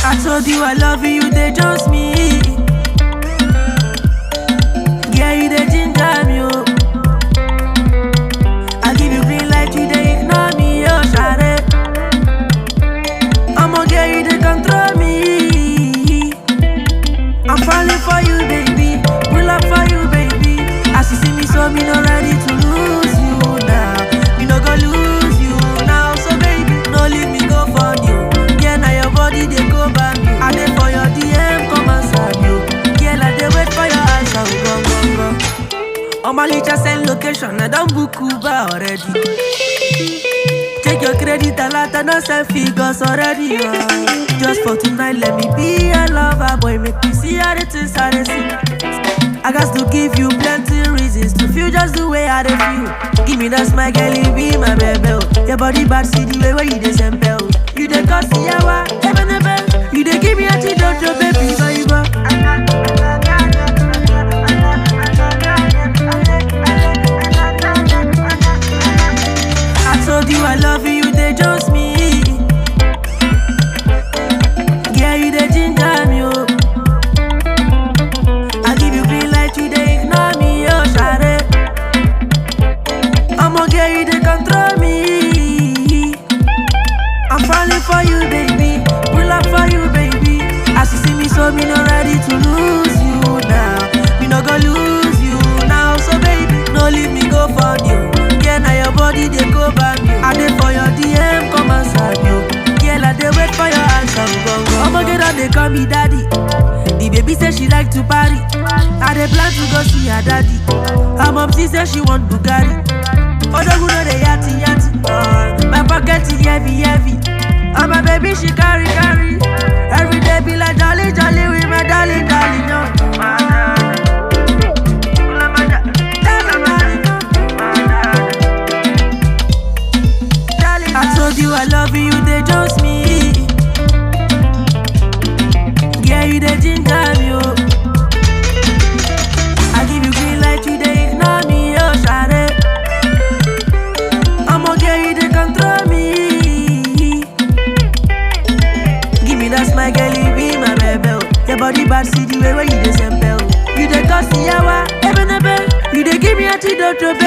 I told you I love you, they just me. Yeah, you they ginger me, oh. I give you green light, you they ignore me, oh, shawty. I'ma get you, they control me. I'm falling for you, baby. Pull up for you, baby. As you see me, so me not ready to lose you now. Me no go lose you now, so baby, no leave me go for you. Yeah, now your body they go back you. I dey for your DM, come and serve you. Yeah, like they wait for your answer, go. On my list, send location, I don't book Uber already. Take your credit, a lot of no send figures already. Just for tonight, let me be a lover, boy. Make me see how the things I dey see. I got to give you plenty reasons to feel just the way I dey feel. Give me that smile, girl, you be my baby. Your body bad, see the way where you dey sempe. You dey cause the yawa, you dey give me a antidote, your baby, baby. I told you I love you, they just me. Yeah, you dey ginger me, oh. I give you green light, you dey ignore me, oh, shawty. I'ma get you, they control me. I'm falling for you, baby. Pull up for you, baby. As you see me, so me not ready to lose you now. Me no go lose you now, so baby, no leave me go for you. Yeah, now your body they go back you. I dey for your DM, come and serve you. Yeah, like they wait for your answer, go. I'ma get out, they call me daddy. The baby say she like to party. I dey plan to go see her daddy. Her mom she say she want Bugatti. Other who know they yachty yachty. My pocket is heavy heavy. And my baby she carry. Every day be like jolly with my darling, no. I told you I love you, they just me. Yeah, you they ginger me, oh. I give you green light, you they ignore me, oh, shawty. I'ma get you, they control me. Give me that smile, girl, you be my baby. Your body bad, see the way where you dey sempe. You dey cause the yawa, you dey give me a antidote,